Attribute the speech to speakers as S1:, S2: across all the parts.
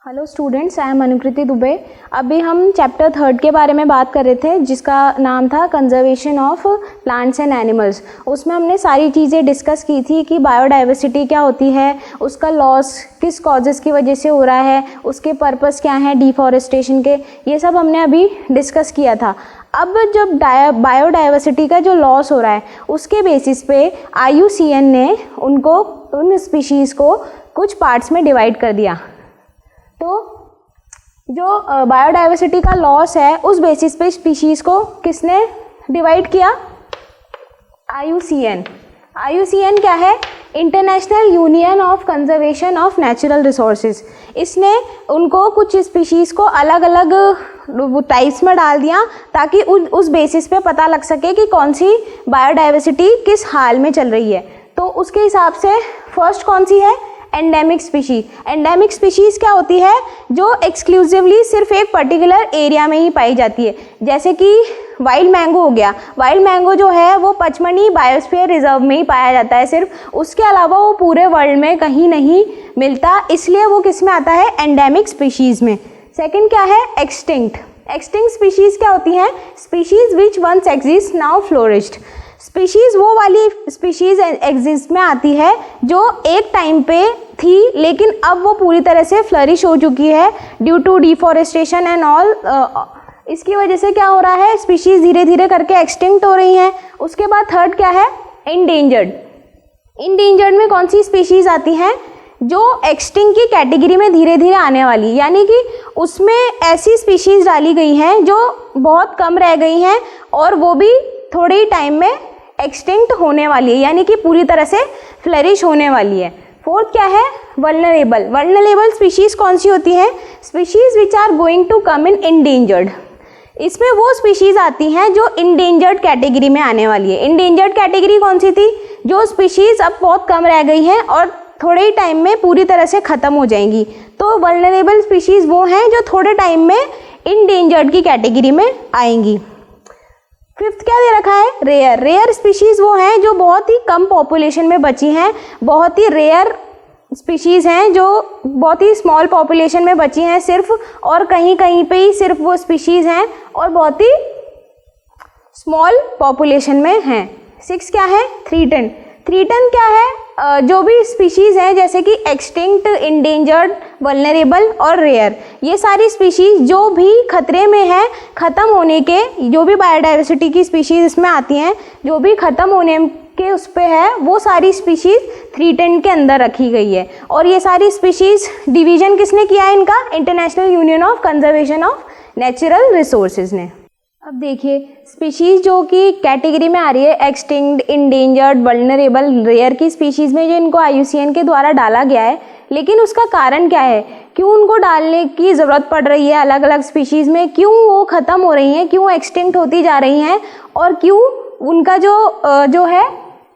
S1: Hello students, I am अनुकृति दुबे। अभी हम chapter 3 के बारे में बात कर रहे थे जिसका नाम था conservation of plants and animals. उसमें हमने सारी चीज़ें डिस्कस की थी कि बायोडाइवर्सिटी क्या होती है, उसका लॉस किस कॉजेज़ की वजह से हो रहा है, उसके पर्पस क्या हैं डिफॉरेस्टेशन के, ये सब हमने अभी डिस्कस किया था। अब जब बायोडाइवर्सिटी का जो लॉस हो रहा है उसके बेसिस पे IUCN ने उन स्पीशीज़ को कुछ पार्ट्स में डिवाइड कर दिया। तो जो बायोडाइवर्सिटी का लॉस है उस बेसिस पे स्पीशीज़ को किसने डिवाइड किया? IUCN। IUCN क्या है? International union of conservation of natural resources. इसने उनको कुछ स्पीशीज़ को अलग अलग टाइप्स में डाल दिया ताकि उस बेसिस पे पता लग सके कि कौन सी बायोडाइवर्सिटी किस हाल में चल रही है। तो उसके हिसाब से फर्स्ट कौन सी है? Endemic species. एंडेमिक स्पीशीज क्या होती है? जो एक्सक्लूसिवली सिर्फ एक पर्टिकुलर एरिया में ही पाई जाती है। जैसे कि वाइल्ड मैंगो हो गया। वाइल्ड मैंगो जो है वो पचमणी बायोस्फीयर रिजर्व में ही पाया जाता है सिर्फ, उसके अलावा वो पूरे वर्ल्ड में कहीं नहीं मिलता, इसलिए वो किस में आता है? एंडेमिक स्पीशीज में। सेकंड क्या है? एक्सटिंक्ट। एक्सटिंक्ट स्पीशीज क्या होती हैं? Species which once exist now flourished. Species वो वाली स्पीशीज़ एग्जिस्ट में आती है जो एक टाइम पे थी लेकिन अब वो पूरी तरह से फ्लरिश हो चुकी है due to deforestation and all. इसकी वजह से क्या हो रहा है? स्पीशीज़ धीरे धीरे करके एक्सटिंक्ट हो रही हैं। उसके बाद थर्ड क्या है? इंडेंजर्ड। इंडेंजर्ड में कौन सी स्पीशीज़ आती हैं? जो एक्सटिंक्ट की कैटेगरी में धीरे धीरे आने वाली, यानी कि उसमें ऐसी स्पीशीज़ डाली गई हैं जो बहुत कम रह गई हैं और वो भी थोड़े ही टाइम में एक्सटिंक्ट होने वाली है, यानी कि पूरी तरह से फ्लरिश होने वाली है। फोर्थ क्या है? वल्नरेबल। वल्नरेबल स्पीशीज़ कौन सी होती हैं? Species which are going to come in endangered. इसमें वो स्पीशीज़ आती हैं जो इंडेंजर्ड कैटेगरी में आने वाली है। इंडेंजर्ड कैटेगरी कौन सी थी? जो स्पीशीज़ अब बहुत कम रह गई हैं और थोड़े ही टाइम में पूरी तरह से ख़त्म हो जाएंगी। तो वल्नरेबल स्पीशीज़ वो हैं जो थोड़े टाइम में इंडेंजर्ड की कैटेगरी में आएंगी। फिफ्थ क्या दे रखा है? रेयर। रेयर स्पीशीज़ वो हैं जो बहुत ही कम पॉपुलेशन में बची हैं, बहुत ही रेयर स्पीशीज़ हैं जो बहुत ही स्मॉल पॉपुलेशन में बची हैं सिर्फ, और कहीं कहीं पे ही सिर्फ वो स्पीशीज़ हैं और बहुत ही स्मॉल पॉपुलेशन में हैं। सिक्स क्या है? थ्रीटन। थ्रीटन क्या है? जो भी स्पीशीज़ हैं जैसे कि एक्सटिंक्ट, इंडेंजर्ड, वल्नरेबल और रेयर, ये सारी स्पीशीज़ जो भी खतरे में है ख़त्म होने के, जो भी बायोडाइवर्सिटी की स्पीशीज़ इसमें आती हैं जो भी ख़त्म होने के उस पे है, वो सारी स्पीशीज़ थ्रीटन के अंदर रखी गई है। और ये सारी स्पीशीज़ डिवीज़न किसने किया है इनका? International union of conservation of natural resources ने। अब देखिए स्पीशीज़ जो कि कैटेगरी में आ रही है एक्सटिंक्ट, इंडेंजर्ड, वल्नरेबल, रेयर की स्पीशीज़ में जो इनको IUCN के द्वारा डाला गया है, लेकिन उसका कारण क्या है? क्यों उनको डालने की ज़रूरत पड़ रही है अलग अलग स्पीशीज़ में? क्यों वो ख़त्म हो रही हैं? क्यों एक्सटिंक्ट होती जा रही हैं? और क्यों उनका जो है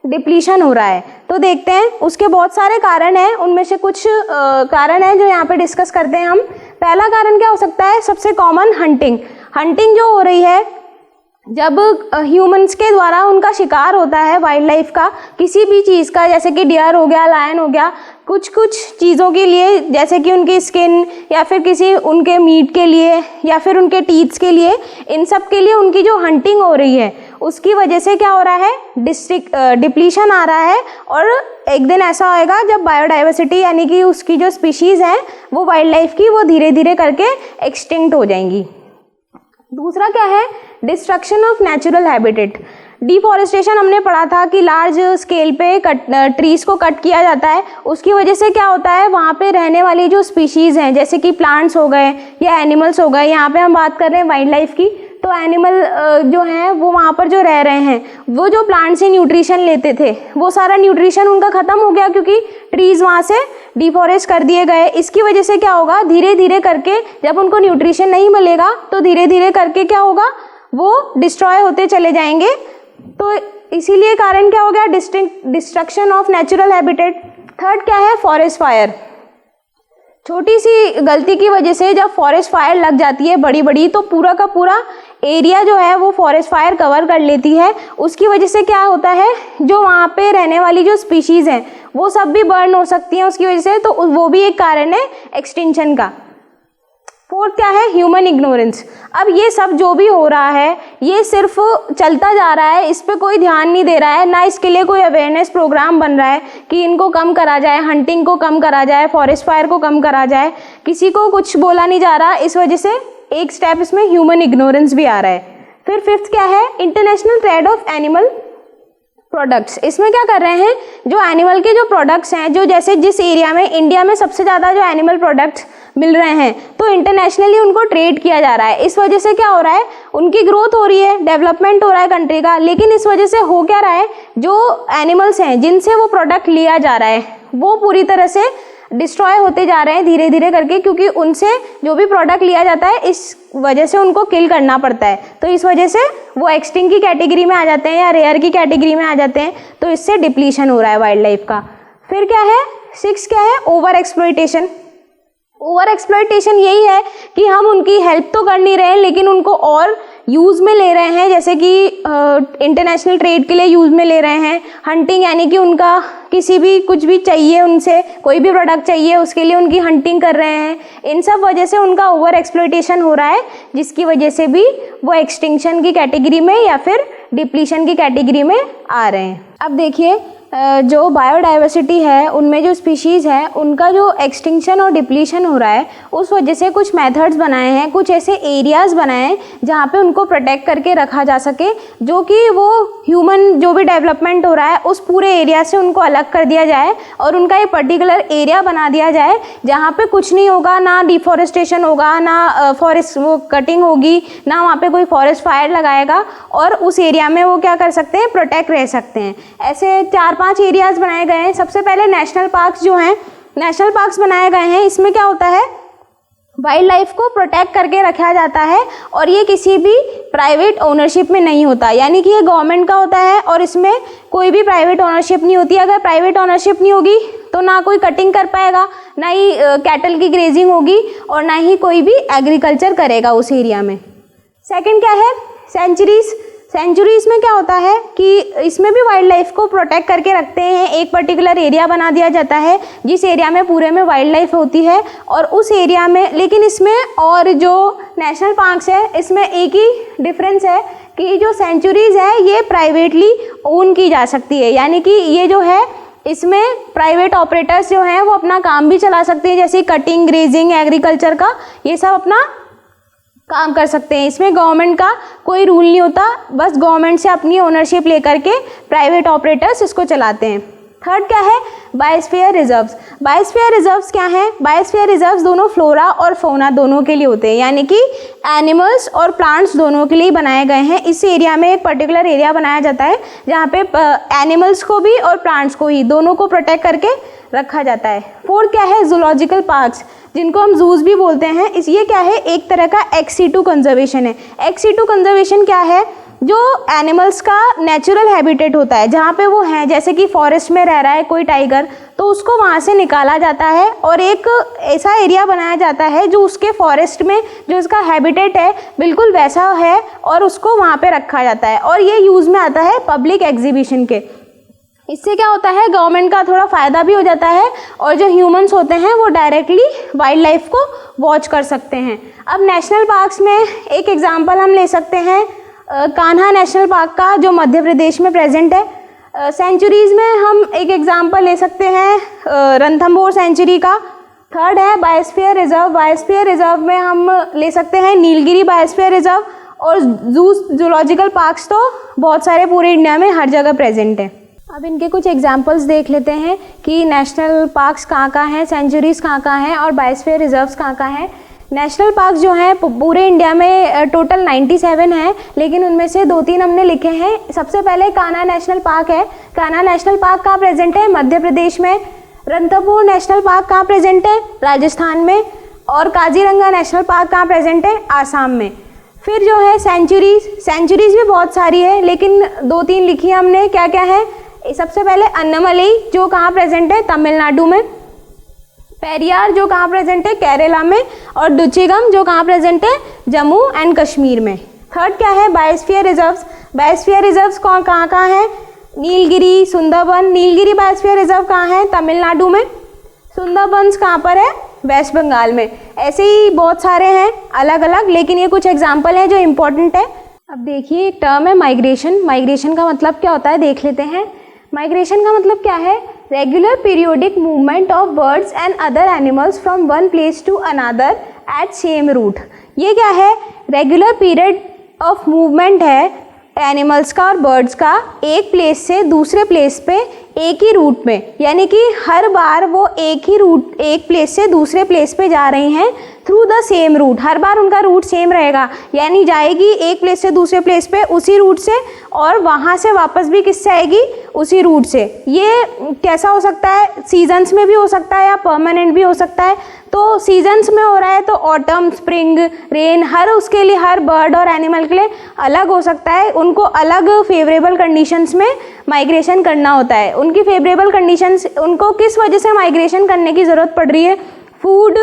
S1: डिप्लीशन हो रहा है? तो देखते हैं, उसके बहुत सारे कारण हैं, उनमें से कुछ कारण हैं जो यहाँ पे डिस्कस करते हैं हम। पहला कारण क्या हो सकता है? सबसे कॉमन हंटिंग। हंटिंग जो हो रही है जब ह्यूमंस के द्वारा उनका शिकार होता है वाइल्ड लाइफ का, किसी भी चीज़ का, जैसे कि डियर हो गया, लायन हो गया, कुछ कुछ चीज़ों के लिए, जैसे कि उनकी स्किन या फिर किसी उनके मीट के लिए या फिर उनके टीथ्स के लिए, इन सब के लिए उनकी जो हंटिंग हो रही है उसकी वजह से क्या हो रहा है? डिप्लीशन आ रहा है। और एक दिन ऐसा होएगा जब बायोडाइवर्सिटी यानी कि उसकी जो स्पीशीज़ हैं वो वाइल्ड लाइफ की, वो धीरे धीरे करके एक्सटिंक्ट हो जाएंगी। दूसरा क्या है? Destruction of natural habitat. Deforestation हमने पढ़ा था कि लार्ज स्केल पे ट्रीज़ को कट किया जाता है, उसकी वजह से क्या होता है? वहाँ पे रहने वाली जो स्पीशीज़ हैं जैसे कि प्लांट्स हो गए या एनिमल्स हो गए, यहाँ पे हम बात कर रहे हैं वाइल्ड लाइफ की, तो एनिमल जो हैं वो वहाँ पर जो रह रहे हैं, वो जो प्लांट से न्यूट्रिशन लेते थे वो सारा न्यूट्रिशन उनका ख़त्म हो गया क्योंकि ट्रीज़ वहाँ से डिफॉरेस्ट कर दिए गए। इसकी वजह से क्या होगा? धीरे धीरे करके जब उनको न्यूट्रिशन नहीं मिलेगा तो धीरे धीरे करके क्या होगा? वो डिस्ट्रॉय होते चले जाएंगे। तो इसीलिए कारण क्या हो गया? Destruction of natural habitat. Third क्या है? Forest fire. छोटी सी गलती की वजह से जब फॉरेस्ट फायर लग जाती है बड़ी बड़ी, तो पूरा का पूरा एरिया जो है वो फॉरेस्ट फायर कवर कर लेती है। उसकी वजह से क्या होता है? जो वहाँ पे रहने वाली जो स्पीशीज़ हैं वो सब भी बर्न हो सकती हैं उसकी वजह से, तो वो भी एक कारण है एक्सटिंक्शन का। फोर्थ क्या है, ह्यूमन इग्नोरेंस। अब ये सब जो भी हो रहा है ये सिर्फ चलता जा रहा है, इस पे कोई ध्यान नहीं दे रहा है, ना इसके लिए कोई अवेयरनेस प्रोग्राम बन रहा है कि इनको कम करा जाए, हंटिंग को कम करा जाए, फॉरेस्ट फायर को कम करा जाए, किसी को कुछ बोला नहीं जा रहा। इस वजह से एक स्टेप इसमें ह्यूमन इग्नोरेंस भी आ रहा है। फिर फिफ्थ क्या है, international trade off animal products. इसमें क्या कर रहे हैं, जो एनिमल के जो प्रोडक्ट्स हैं, जो जैसे जिस एरिया में, इंडिया में सबसे ज़्यादा जो एनिमल प्रोडक्ट्स मिल रहे हैं, तो इंटरनेशनली उनको ट्रेड किया जा रहा है। इस वजह से क्या हो रहा है, उनकी ग्रोथ हो रही है, डेवलपमेंट हो रहा है कंट्री का। लेकिन इस वजह से हो क्या रहा है, जो एनिमल्स हैं जिनसे वो प्रोडक्ट लिया जा रहा है वो पूरी तरह से डिस्ट्रॉय होते जा रहे हैं धीरे धीरे करके, क्योंकि उनसे जो भी प्रोडक्ट लिया जाता है इस वजह से उनको किल करना पड़ता है। तो इस वजह से वो एक्सटिंक्ट की कैटेगरी में आ जाते हैं या रेयर की कैटेगरी में आ जाते हैं। तो इससे डिप्लीशन हो रहा है वाइल्ड लाइफ का। फिर क्या है, सिक्स क्या है, ओवर एक्सप्लॉयटेशन। ओवर एक्सप्लॉयटेशन यही है कि हम उनकी हेल्प तो कर नहीं रहे हैं लेकिन उनको और यूज़ में ले रहे हैं, जैसे कि इंटरनेशनल ट्रेड के लिए यूज़ में ले रहे हैं। हंटिंग यानी कि उनका किसी भी कुछ भी चाहिए, उनसे कोई भी प्रोडक्ट चाहिए उसके लिए उनकी हंटिंग कर रहे हैं। इन सब वजह से उनका ओवर एक्सप्लॉयटेशन हो रहा है, जिसकी वजह से भी वो एक्सटिंक्शन की कैटेगरी में या फिर डिप्लीशन की कैटेगरी में आ रहे हैं। अब देखिए जो बायोडाइवर्सिटी है उनमें जो स्पीशीज़ है उनका जो एक्सटिंक्शन और डिप्लीशन हो रहा है, उस वजह से कुछ मेथड्स बनाए हैं, कुछ ऐसे एरियाज़ बनाए हैं जहाँ पे उनको प्रोटेक्ट करके रखा जा सके, जो कि वो ह्यूमन जो भी डेवलपमेंट हो रहा है उस पूरे एरिया से उनको अलग कर दिया जाए और उनका एक पर्टिकुलर एरिया बना दिया जाए जहाँ पे कुछ नहीं होगा, ना डिफॉरेस्टेशन होगा, ना फॉरेस्ट वो कटिंग होगी, ना वहाँ पे कोई फॉरेस्ट फायर लगाएगा, और उस एरिया में वो क्या कर सकते हैं, प्रोटेक्ट रह सकते हैं। ऐसे 4-5 एरियाज बनाए गए हैं। सबसे पहले नेशनल पार्क्स जो हैं, नेशनल पार्क्स बनाए गए हैं। इसमें क्या होता है, वाइल्ड लाइफ को प्रोटेक्ट करके रखा जाता है और ये किसी भी प्राइवेट ओनरशिप में नहीं होता, यानी कि ये गवर्नमेंट का होता है और इसमें कोई भी प्राइवेट ओनरशिप नहीं होती। अगर प्राइवेट ओनरशिप नहीं होगी तो ना कोई कटिंग कर पाएगा, ना ही कैटल की ग्रेजिंग होगी और ना ही कोई भी एग्रीकल्चर करेगा उस एरिया में। सेकंड क्या है, सेंचुरीज। सेंचुरीज में क्या होता है कि इसमें भी वाइल्ड लाइफ को प्रोटेक्ट करके रखते हैं। एक पर्टिकुलर एरिया बना दिया जाता है जिस एरिया में पूरे में वाइल्ड लाइफ होती है और उस एरिया में, लेकिन इसमें और जो नेशनल पार्क्स है इसमें एक ही डिफरेंस है कि जो सेंचुरीज है ये प्राइवेटली ओन की जा सकती है, यानी कि ये जो है इसमें प्राइवेट ऑपरेटर्स जो हैं वो अपना काम भी चला सकते हैं, जैसे कटिंग, ग्रेजिंग, एग्रीकल्चर का, ये सब अपना काम कर सकते हैं। इसमें गवर्नमेंट का कोई रूल नहीं होता, बस गवर्नमेंट से अपनी ओनरशिप लेकर के प्राइवेट ऑपरेटर्स इसको चलाते हैं। थर्ड क्या है, बायोस्फीयर रिजर्व्स। बायोस्फीयर रिजर्व्स क्या हैं, बायोस्फीयर रिजर्व्स दोनों फ्लोरा और फौना दोनों के लिए होते हैं, यानी कि एनिमल्स और प्लांट्स दोनों के लिए बनाए गए हैं। इस एरिया में एक पर्टिकुलर एरिया बनाया जाता है जहाँ पे एनिमल्स को भी और प्लांट्स को ही, दोनों को प्रोटेक्ट करके रखा जाता है। फोर्थ क्या है, जूलॉजिकल पार्क्स, जिनको हम जूज भी बोलते हैं। ये क्या है, एक तरह का एक्स सिटू कंजर्वेशन है। एक्स सिटू कंजर्वेशन क्या है, जो एनिमल्स का नेचुरल हैबिटेट होता है, जहाँ पे वो हैं, जैसे कि फॉरेस्ट में रह रहा है कोई टाइगर, तो उसको वहाँ से निकाला जाता है और एक ऐसा एरिया बनाया जाता है जो उसके फॉरेस्ट में जो उसका हैबिटेट है बिल्कुल वैसा है और उसको वहाँ पे रखा जाता है और ये यूज़ में आता है पब्लिक एग्जीबिशन के। इससे क्या होता है, गवर्नमेंट का थोड़ा फ़ायदा भी हो जाता है और जो ह्यूमंस होते हैं वो डायरेक्टली वाइल्ड लाइफ को वॉच कर सकते हैं। अब नेशनल पार्क्स में एक एग्जांपल हम ले सकते हैं कान्हा नेशनल पार्क का, जो मध्य प्रदेश में प्रेजेंट है। सेंचुरीज़ में हम एक एग्जांपल ले सकते हैं रणथंभौर सेंचुरी का। थर्ड है बायोस्फीयर रिजर्व। बायोस्फीयर रिजर्व में हम ले सकते हैं नीलगिरी बायोस्फीयर रिजर्व, और जूलॉजिकल पार्क्स तो बहुत सारे पूरे इंडिया में हर जगह प्रेजेंट है। अब इनके कुछ एग्जांपल्स देख लेते हैं कि नेशनल पार्क्स कहाँ कहाँ हैं, सेंचुरीज़ कहाँ कहाँ हैं और बायोस्फीयर रिजर्व्स कहाँ कहाँ हैं। नेशनल पार्क्स जो हैं पूरे इंडिया में टोटल 97 हैं, लेकिन उनमें से 2-3 हमने लिखे हैं। सबसे पहले कान्हा नेशनल पार्क है। कान्हा नेशनल पार्क कहाँ प्रेजेंट है, मध्य प्रदेश में। रणथंभौर नेशनल पार्क कहाँ प्रेजेंट है, राजस्थान में। और काजीरंगा नेशनल पार्क कहाँ प्रेजेंट है, आसाम में। फिर जो है सेंचुरीज़ भी बहुत सारी है, लेकिन 2-3 लिखी है हमने। क्या क्या है, सबसे पहले अन्नमलई जो कहाँ प्रेजेंट है, तमिलनाडु में। पेरियार जो कहाँ प्रेजेंट है, केरला में। और डुचिगम जो कहाँ प्रेजेंट है, जम्मू एंड कश्मीर में। थर्ड क्या है, बायोस्फीयर रिजर्व्स। बायोस्फीयर रिजर्व्स कहाँ कहाँ है, नीलगिरी, सुंदरबन। नीलगिरी बायोस्फीयर रिजर्व कहाँ है, तमिलनाडु में। सुंदरबंस कहाँ पर है, वेस्ट बंगाल में। ऐसे ही बहुत सारे हैं अलग अलग, लेकिन ये कुछ एग्जाम्पल हैं जो इम्पोर्टेंट है। अब देखिए एक टर्म है माइग्रेशन। माइग्रेशन का मतलब क्या होता है देख लेते हैं। माइग्रेशन का मतलब क्या है? Regular periodic movement of birds and other animals from one place to another at same route. ये क्या है? रेगुलर पीरियड ऑफ मूवमेंट है एनिमल्स का और बर्ड्स का एक प्लेस से दूसरे प्लेस पे एक ही रूट में, यानी कि हर बार वो एक प्लेस से दूसरे प्लेस पे जा रही हैं थ्रू द सेम रूट। हर बार उनका रूट सेम रहेगा, यानी जाएगी एक प्लेस से दूसरे प्लेस पे उसी रूट से, और वहाँ से वापस भी किससे आएगी? उसी रूट से। ये कैसा हो सकता है? सीजन्स में भी हो सकता है या परमानेंट भी हो सकता है। तो सीजन्स में हो रहा है तो ऑटम, स्प्रिंग, रेन, हर उसके लिए हर बर्ड और एनिमल के लिए अलग हो सकता है। उनको अलग फेवरेबल कंडीशंस में माइग्रेशन करना होता है। उनकी फेवरेबल कंडीशंस, उनको किस वजह से माइग्रेशन करने की ज़रूरत पड़ रही है? फूड,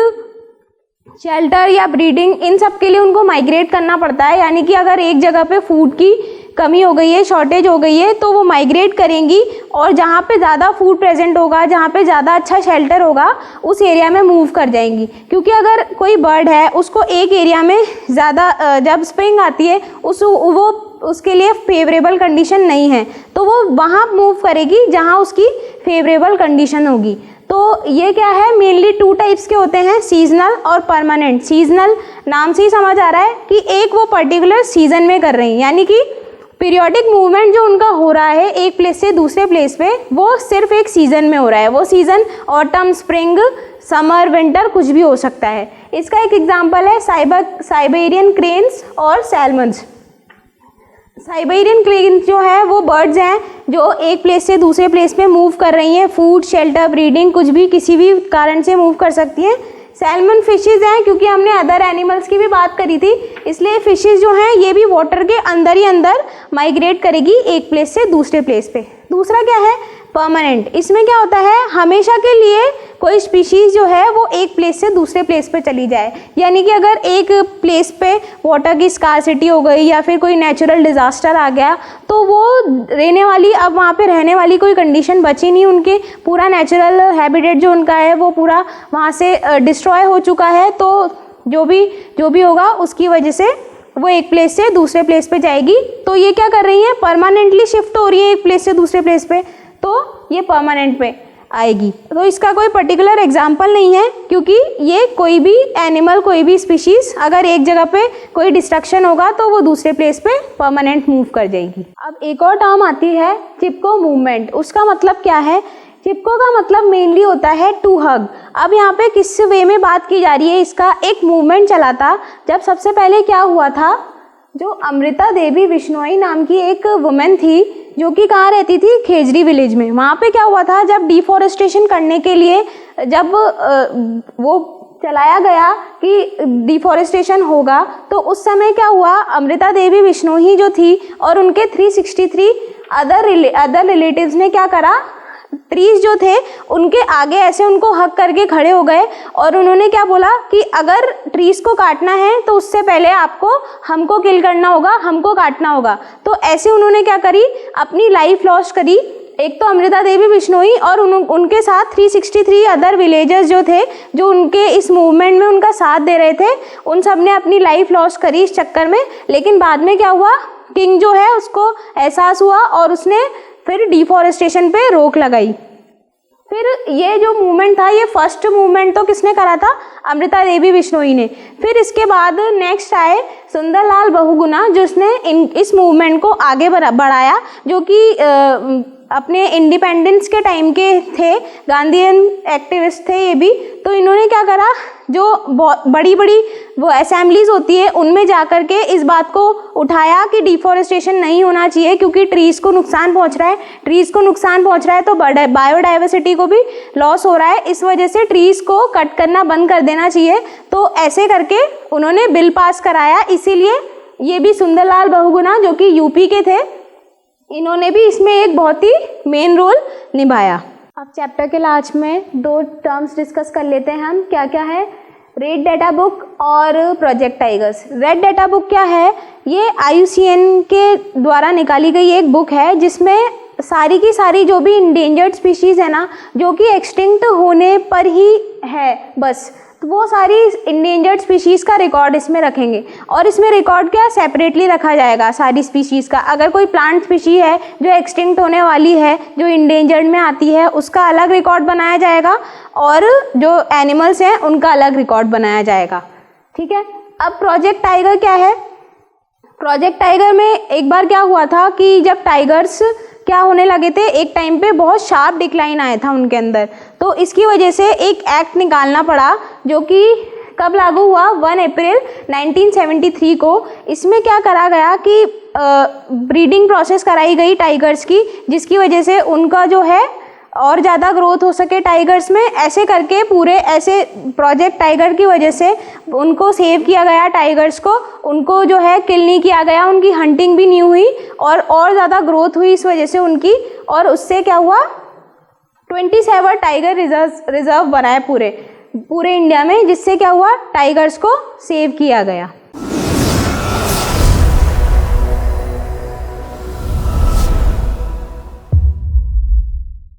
S1: शेल्टर या ब्रीडिंग, इन सब के लिए उनको माइग्रेट करना पड़ता है। यानी कि अगर एक जगह पे फूड की कमी हो गई है, शॉर्टेज हो गई है, तो वो माइग्रेट करेंगी और जहाँ पे ज़्यादा फूड प्रेजेंट होगा, जहाँ पे ज़्यादा अच्छा शेल्टर होगा, उस एरिया में मूव कर जाएंगी। क्योंकि अगर कोई बर्ड है उसको एक एरिया में ज़्यादा, जब स्प्रिंग आती है वो उसके लिए फेवरेबल कंडीशन नहीं है, तो वो वहाँ मूव करेगी जहाँ उसकी फेवरेबल कंडीशन होगी। तो ये क्या है? मेनली 2 टाइप्स के होते हैं, सीजनल और परमानेंट। सीजनल नाम से ही समझ आ रहा है कि एक वो पर्टिकुलर सीजन में कर रही हैं, यानी कि पीरियोडिक मूवमेंट जो उनका हो रहा है एक प्लेस से दूसरे प्लेस पे, वो सिर्फ एक सीज़न में हो रहा है। वो season autumn, spring, summer, winter कुछ भी हो सकता है। इसका एक एग्जांपल है साइबेरियन क्रेन्स और सैल्मन्स। साइबेरियन क्रेन्स जो है वो बर्ड्स हैं जो एक प्लेस से दूसरे प्लेस पे मूव कर रही हैं, फूड, शेल्टर, ब्रीडिंग, कुछ भी किसी भी कारण से मूव कर सकती हैं। सैल्मन फिशेज़ हैं, क्योंकि हमने अदर एनिमल्स की भी बात करी थी, इसलिए फिशेज़ जो हैं ये भी वाटर के अंदर ही अंदर माइग्रेट करेगी एक प्लेस से दूसरे प्लेस पे। दूसरा क्या है? परमानेंट। इसमें क्या होता है? हमेशा के लिए कोई स्पीशीज़ जो है वो एक प्लेस से दूसरे प्लेस पे चली जाए। यानी कि अगर एक प्लेस पे वाटर की स्कार्सिटी हो गई या फिर कोई नेचुरल डिज़ास्टर आ गया, तो वो रहने वाली, अब वहाँ पे रहने वाली कोई कंडीशन बची नहीं, उनके पूरा नेचुरल हैबिटेट जो उनका है वो पूरा वहाँ से डिस्ट्रॉय हो चुका है। तो जो भी होगा उसकी वजह से वो एक प्लेस से दूसरे प्लेस पे जाएगी। तो ये क्या कर रही है? परमानेंटली शिफ्ट हो रही है एक प्लेस से दूसरे प्लेस पे, तो ये परमानेंट पे आएगी। तो इसका कोई पर्टिकुलर एग्जाम्पल नहीं है, क्योंकि ये कोई भी एनिमल, कोई भी स्पीशीज़ अगर एक जगह पे कोई डिस्ट्रक्शन होगा तो वो दूसरे प्लेस पे परमानेंट मूव कर जाएगी। अब एक और टर्म आती है चिपको मूवमेंट। उसका मतलब क्या है? चिपको का मतलब मेनली होता है टू हग। अब यहाँ पे किस वे में बात की जा रही है? इसका एक मूवमेंट चला था जब सबसे पहले क्या हुआ था, जो अमृता देवी बिश्नोई नाम की एक वुमेन थी जो कि कहाँ रहती थी? खेजरी विलेज में। वहाँ पे क्या हुआ था, जब डिफॉरेस्टेशन करने के लिए जब वो चलाया गया कि डिफॉरेस्टेशन होगा, तो उस समय क्या हुआ, अमृता देवी बिश्नोई जो थी और उनके 363 अदर रिलेटिव्स ने क्या करा, ट्रीज जो थे उनके आगे ऐसे उनको हक करके खड़े हो गए और उन्होंने क्या बोला कि अगर ट्रीज को काटना है तो उससे पहले हमको किल करना होगा, हमको काटना होगा। तो ऐसे उन्होंने क्या करी, अपनी लाइफ लॉस करी। एक तो अमृता देवी बिश्नोई और उनके साथ 363 अदर विलेजर्स जो थे, जो उनके इस मूवमेंट में उनका साथ दे रहे थे, उन सब ने अपनी लाइफ लॉस करी इस चक्कर में। लेकिन बाद में क्या हुआ, किंग जो है उसको एहसास हुआ और उसने फिर डिफॉरेस्टेशन पे रोक लगाई। फिर ये जो मूवमेंट था, ये फर्स्ट मूवमेंट तो किसने करा था, अमृता देवी बिश्नोई ने। फिर इसके बाद नेक्स्ट आए सुंदरलाल बहुगुणा, जिसने इस मूवमेंट को आगे बढ़ाया, जो कि अपने इंडिपेंडेंस के टाइम के थे, गांधीयन एक्टिविस्ट थे ये भी। तो इन्होंने क्या करा, जो बड़ी बड़ी वो असेंबलीज होती है उनमें जाकर के इस बात को उठाया कि डिफॉरेस्टेशन नहीं होना चाहिए, क्योंकि ट्रीज़ को नुकसान पहुंच रहा है। ट्रीज़ को नुकसान पहुंच रहा है तो बायोडाइवर्सिटी को भी लॉस हो रहा है, इस वजह से ट्रीज़ को कट करना बंद कर देना चाहिए। तो ऐसे करके उन्होंने बिल पास कराया। इसीलिए ये भी सुंदरलाल बहुगुणा जो कि यूपी के थे, इन्होंने भी इसमें एक बहुत ही मेन रोल निभाया। अब चैप्टर के लास्ट में 2 टर्म्स डिस्कस कर लेते हैं हम, क्या क्या है, रेड डाटा बुक और project tigers. Red data book क्या है, ये IUCN के द्वारा निकाली गई एक बुक है जिसमें सारी की सारी जो भी इंडेंजर्ड स्पीशीज़ है ना, जो कि एक्सटिंक्ट होने पर ही है बस, तो वो सारी इंडेंजर्ड स्पीशीज़ का रिकॉर्ड इसमें रखेंगे। और इसमें रिकॉर्ड क्या सेपरेटली रखा जाएगा सारी स्पीशीज़ का। अगर कोई प्लांट स्पीशी है जो एक्सटिंक्ट होने वाली है, जो इंडेंजर्ड में आती है, उसका अलग रिकॉर्ड बनाया जाएगा, और जो एनिमल्स हैं उनका अलग रिकॉर्ड बनाया जाएगा। ठीक है। अब प्रोजेक्ट टाइगर क्या है? प्रोजेक्ट टाइगर में एक बार क्या हुआ था कि जब टाइगर्स क्या होने लगे थे, एक टाइम पे बहुत शार्प डिक्लाइन आया था उनके अंदर, तो इसकी वजह से एक एक्ट निकालना पड़ा जो कि कब लागू हुआ? 1 अप्रैल 1973 को। इसमें क्या करा गया कि ब्रीडिंग प्रोसेस कराई गई टाइगर्स की, जिसकी वजह से उनका जो है और ज़्यादा ग्रोथ हो सके टाइगर्स में। ऐसे करके पूरे ऐसे प्रोजेक्ट टाइगर की वजह से उनको सेव किया गया टाइगर्स को, उनको जो है किल नहीं किया गया, उनकी हंटिंग भी नहीं हुई और ज़्यादा ग्रोथ हुई इस वजह से उनकी। और उससे क्या हुआ? 27 टाइगर रिजर्व बनाए पूरे इंडिया में, जिससे क्या हुआ? टाइगर्स को सेव किया गया।